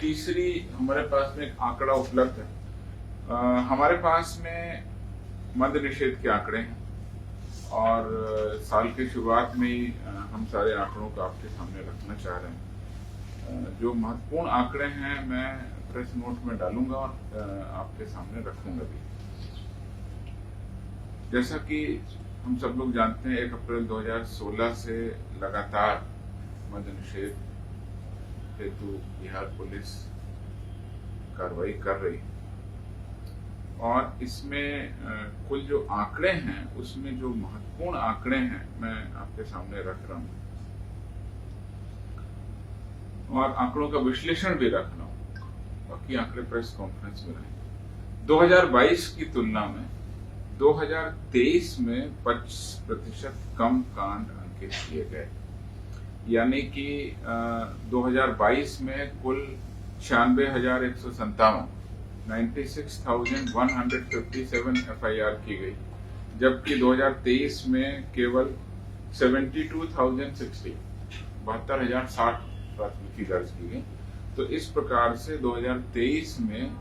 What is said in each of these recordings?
तीसरी हमारे पास में एक आंकड़ा उपलब्ध है। हमारे पास में मद्य निषेध के आंकड़े हैं और साल की शुरुआत में ही हम सारे आंकड़ों को आपके सामने रखना चाह रहे हैं। जो महत्वपूर्ण आंकड़े हैं मैं प्रेस नोट में डालूंगा और आपके सामने रखूंगा भी। जैसा कि हम सब लोग जानते हैं 1 अप्रैल 2016 से लगातार मद्य निषेध हेतु बिहार पुलिस कार्रवाई कर रही है और इसमें कुल जो आंकड़े हैं उसमें जो महत्वपूर्ण आंकड़े हैं मैं आपके सामने रख रहा हूं और आंकड़ों का विश्लेषण भी रख रहा हूं। बाकी आंकड़े प्रेस कॉन्फ्रेंस में रहेंगे। 2022 की तुलना में 2023 में 25% कम कांड अंकित किए गए, यानी कि 2022 में कुल 96,157 96,157 FIR की गई, जबकि 2023 में केवल 72,060 72,060 प्राथमिकी दर्ज की गई। तो इस प्रकार से 2023 में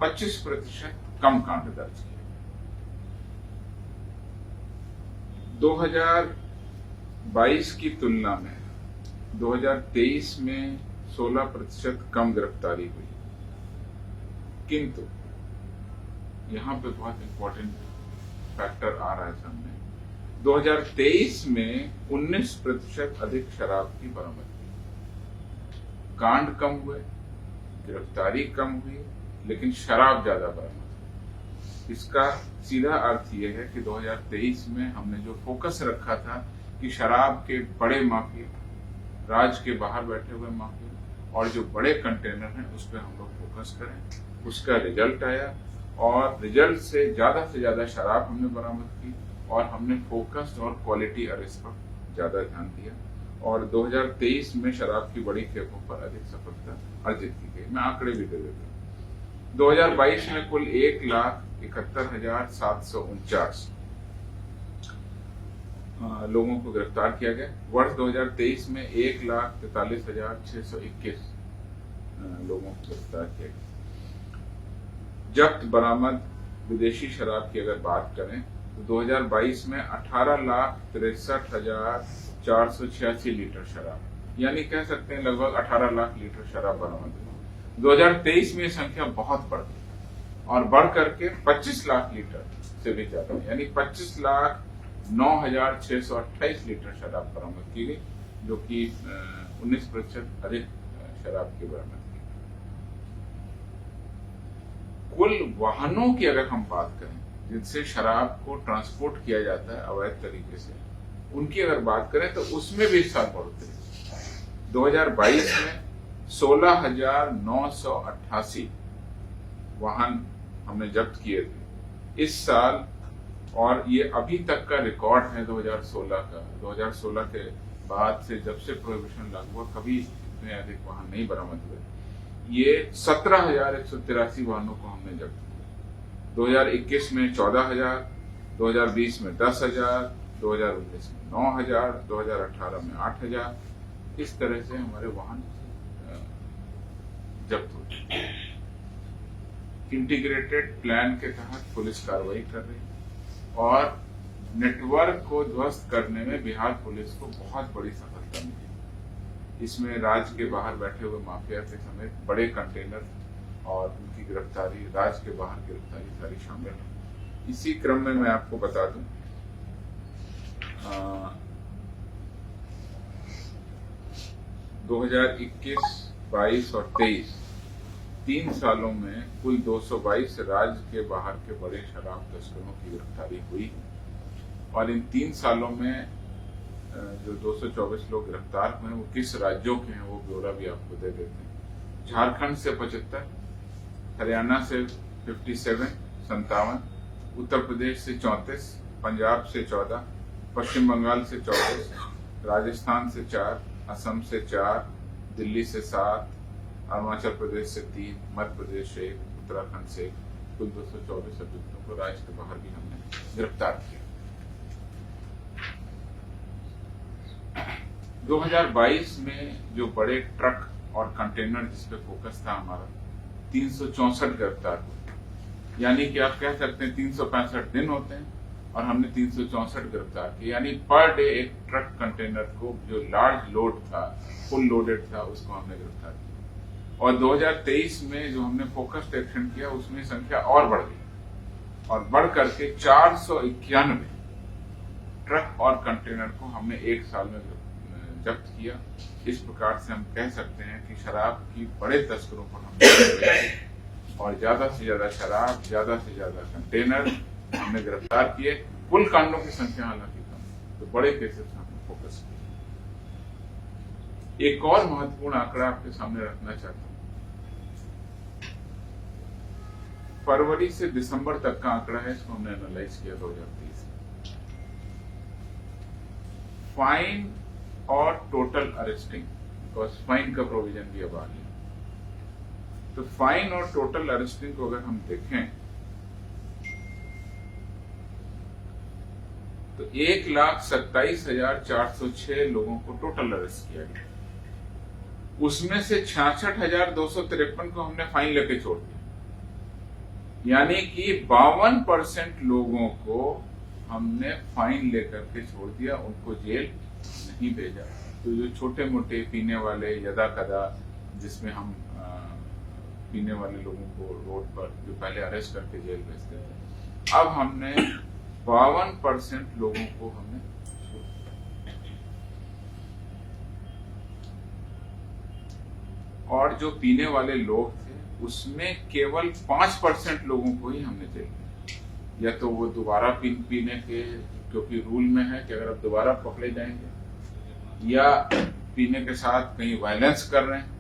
25% कम कांड दर्ज किए। 2022 की तुलना में 2023 में 16% कम गिरफ्तारी हुई, किंतु यहां पे बहुत इंपॉर्टेंट फैक्टर आ रहा है सामने। 2023 में 19% अधिक शराब की बरामदगी। कांड कम हुए, गिरफ्तारी कम हुई, लेकिन शराब ज्यादा बरामद हुई। इसका सीधा अर्थ यह है कि 2023 में हमने जो फोकस रखा था कि शराब के बड़े माफिया, राज्य के बाहर बैठे हुए माफिया और जो बड़े कंटेनर हैं उस पर हम लोग फोकस करें, उसका रिजल्ट आया और रिजल्ट से ज्यादा शराब हमने बरामद की और हमने फोकस और क्वालिटी अरेस्ट पर ज्यादा ध्यान दिया और 2023 में शराब की बड़ी खेपों पर अधिक सफलता अर्जित की गई। मैं आंकड़े भी दे देता हूँ। 2022 में कुल 1,71,749 लोगों को गिरफ्तार किया गया। वर्ष 2023 में 1,43,621 लोगों को गिरफ्तार किया गया। जब्त बरामद विदेशी शराब की अगर बात करें तो 2022 में 18,63,486 लीटर शराब, यानी कह सकते हैं लगभग 18 लाख लीटर शराब बरामद हुई। 2023 में यह संख्या बहुत बढ़ गई और बढ़ करके 25 लाख लीटर से भी ज्यादा, यानी 25,09,628 लीटर शराब बरामद की गई, जो कि 19% अधिक शराब की बरामद। कुल वाहनों की अगर हम बात करें जिनसे शराब को ट्रांसपोर्ट किया जाता है अवैध तरीके से, उनकी अगर बात करें तो उसमें भी इस साल बढ़ोतरी। 2022 में 16,988 वाहन हमने जब्त किए थे इस साल, और ये अभी तक का रिकॉर्ड है 2016 का। 2016 के बाद से जब से प्रोहिबिशन लागू हुआ कभी इतने अधिक वाहन नहीं बरामद हुए। ये 17,183 वाहनों को हमने जब्त किया। 2021 में 14,000, 2020 में 10,000, 2019 में 9,000, 2018 में 8,000, इस तरह से हमारे वाहन जब्त होते हैं। इंटीग्रेटेड प्लान के तहत पुलिस कार्रवाई कर रही है और नेटवर्क को ध्वस्त करने में बिहार पुलिस को बहुत बड़ी सफलता मिली। इसमें राज्य के बाहर बैठे हुए माफिया के समेत बड़े कंटेनर और उनकी गिरफ्तारी, राज्य के बाहर गिरफ्तारी सारी शामिल है। इसी क्रम में मैं आपको बता दूं 2021, 22 और 23 3 सालों में कुल 222 राज्य के बाहर के बड़े शराब तस्करों की गिरफ्तारी हुई और इन 3 सालों में जो 224 लोग गिरफ्तार हुए हैं वो किस राज्यों के हैं वो ब्यौरा भी आपको दे देते हैं। झारखंड से 75, हरियाणा से 57, उत्तर प्रदेश से 34, पंजाब से 14, पश्चिम बंगाल से 24, राजस्थान से 4, असम से 4, दिल्ली से 7, अरुणाचल प्रदेश से 3, मध्य प्रदेश से 1, उत्तराखंड से 1, कुल 224 अभियुक्तों को राज्य के बाहर भी हमने गिरफ्तार किया। 2022 में जो बड़े ट्रक और कंटेनर जिस पे फोकस था हमारा, 364 गिरफ्तार हुए। यानी कि आप कह सकते हैं 365 दिन होते हैं और हमने 364 गिरफ्तार किए। यानी पर डे एक ट्रक कंटेनर को जो लार्ज लोड था, फुल लोडेड था, उसको हमने गिरफ्तार किया। और 2023 में जो हमने फोकस्ड एक्शन किया उसमें संख्या और बढ़ गई और बढ़ करके 491 ट्रक और कंटेनर को हमने एक साल में जब्त किया। इस प्रकार से हम कह सकते हैं कि शराब की बड़े तस्करों पर हमने और ज्यादा से ज्यादा शराब, ज्यादा से ज्यादा कंटेनर हमने गिरफ्तार किए। कुल कांडों की संख्या हालांकि कम, तो बड़े केसेस हमने फोकस किए। एक और महत्वपूर्ण आंकड़ा आपके सामने रखना चाहता हूं। फरवरी से दिसंबर तक का आंकड़ा है, इसको हमने एनालाइज किया 2023 में। फाइन और टोटल अरेस्टिंग, बिकॉज फाइन का प्रोविजन भी अब आ गया, तो फाइन और टोटल अरेस्टिंग को अगर हम देखें तो 1,27,406 लोगों को टोटल अरेस्ट किया गया। उसमें से 66,253 को हमने फाइन लेके छोड़ दिया। यानी कि 52% लोगों को हमने फाइन लेकर के छोड़ दिया, उनको जेल नहीं भेजा। तो जो छोटे मोटे पीने वाले यदा कदा, जिसमें हम पीने वाले लोगों को रोड पर जो पहले अरेस्ट करके जेल भेजते थे, अब हमने 52% लोगों को हमने छोड़ दिया। और जो पीने वाले लोग थे उसमें केवल 5% लोगों को ही हमने जेल भेजा। या तो वो दोबारा पीने के, क्योंकि रूल में है कि अगर आप दोबारा पकड़े जाएंगे, या पीने के साथ कहीं वायलेंस कर रहे हैं,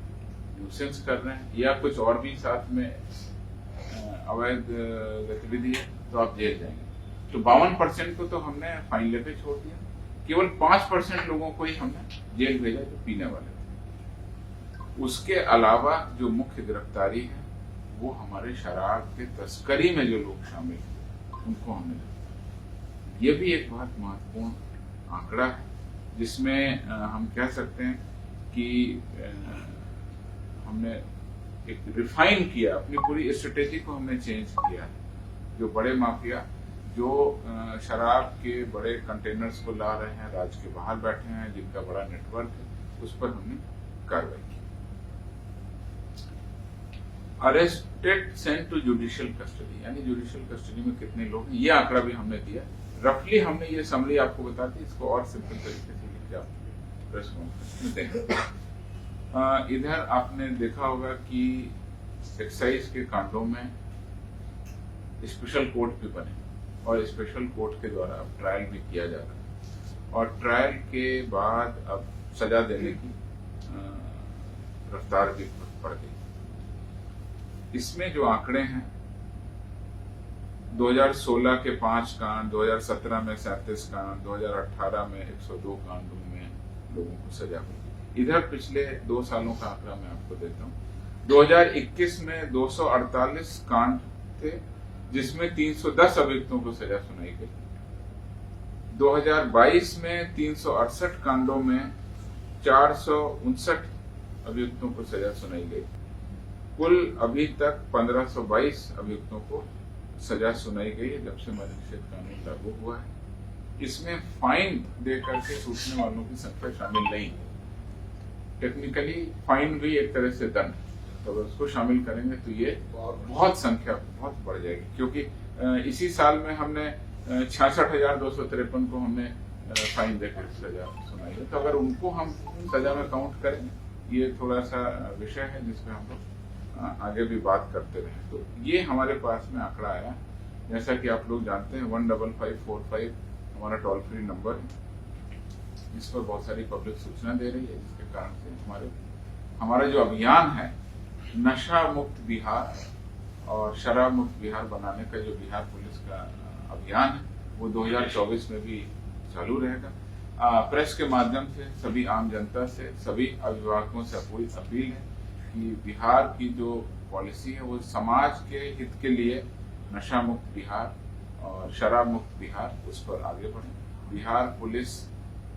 न्यूसेंस कर रहे हैं, या कुछ और भी साथ में अवैध गतिविधि है, तो आप जेल जाएंगे। तो 52% को तो हमने फाइन लेके छोड़ दिया। केवल 5% लोगों को ही हमने जेल भेजा जो पीने वाले थे। उसके अलावा जो मुख्य गिरफ्तारी है वो हमारे शराब के तस्करी में जो लोग शामिल हैं उनको हमने, ये भी एक बहुत महत्वपूर्ण आंकड़ा है, जिसमें हम कह सकते हैं कि हमने एक रिफाइन किया, अपनी पूरी स्ट्रेटेजी को हमने चेंज किया। जो बड़े माफिया जो शराब के बड़े कंटेनर्स को ला रहे हैं, राज्य के बाहर बैठे हैं, जिनका बड़ा नेटवर्क है, उस पर हमने कार्रवाई की। Arrested sent to judicial custody, यानी जुडिशियल कस्टडी में कितने लोग हैं, ये आंकड़ा भी हमने दिया। रफली हमने ये समरी आपको बता दी, इसको और सिंपल तरीके से लिख के आप प्रेस कॉन्फ्रेंस में देंगे। इधर आपने देखा होगा कि एक्साइज के कांडों में स्पेशल कोर्ट भी बने और स्पेशल कोर्ट के द्वारा अब ट्रायल भी किया जा रहा है, और ट्रायल के बाद अब सजा देने की रफ्तार भी बढ़ गई। इसमें जो आंकड़े हैं, 2016 के 5 कांड, 2017 में 37 कांड, 2018 में 102 कांडों में लोगों को सजा हुई। इधर पिछले 2 सालों का आंकड़ा मैं आपको देता हूँ। 2021 में 248 कांड थे, जिसमें 310 अभियुक्तों को सजा सुनाई गई। 2022 में 368 कांडों में 459 अभियुक्तों को सजा सुनाई गई। कुल अभी तक 1522 अभियुक्तों को सजा सुनाई गई है जब से मद्यनिषेध कानून लागू हुआ है। इसमें फाइन दे करके छूटने वालों की संख्या शामिल नहीं है। टेक्निकली फाइन भी एक तरह से दंड, तो अगर उसको शामिल करेंगे तो ये बहुत संख्या बहुत बढ़ जाएगी, क्योंकि इसी साल में हमने 66,253 को हमने फाइन देकर सजा सुनाई है। तो अगर उनको हम सजा में काउंट करें, ये थोड़ा सा विषय है जिसमें हम लोग आगे भी बात करते रहे। तो ये हमारे पास में आंकड़ा आया। जैसा कि आप लोग जानते हैं 15545 हमारा टोल फ्री नंबर है, जिस पर बहुत सारी पब्लिक सूचना दे रही है, जिसके कारण से हमारा जो अभियान है नशा मुक्त बिहार और शराब मुक्त बिहार बनाने का, जो बिहार पुलिस का अभियान है, वो 2024 में भी चालू रहेगा। प्रेस के माध्यम से सभी आम जनता से, सभी अभिभावकों से पूरी अपील है कि बिहार की जो पॉलिसी है वो समाज के हित के लिए नशा मुक्त बिहार और शराब मुक्त बिहार, उस पर आगे बढ़े। बिहार पुलिस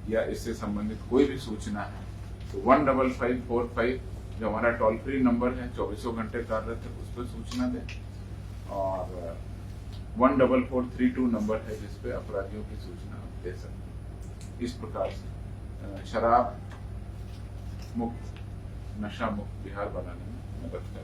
या इससे संबंधित कोई भी सूचना है तो 15545 जो हमारा टोल फ्री नंबर है 24 घंटे कार्यरत है, उस पर सूचना दें। और 14432 नंबर है जिस पे अपराधियों की सूचना आप दे सकते हैं। इस प्रकार से शराब मुक्त, नशा मुक्त बिहार बनाने में मदद करें।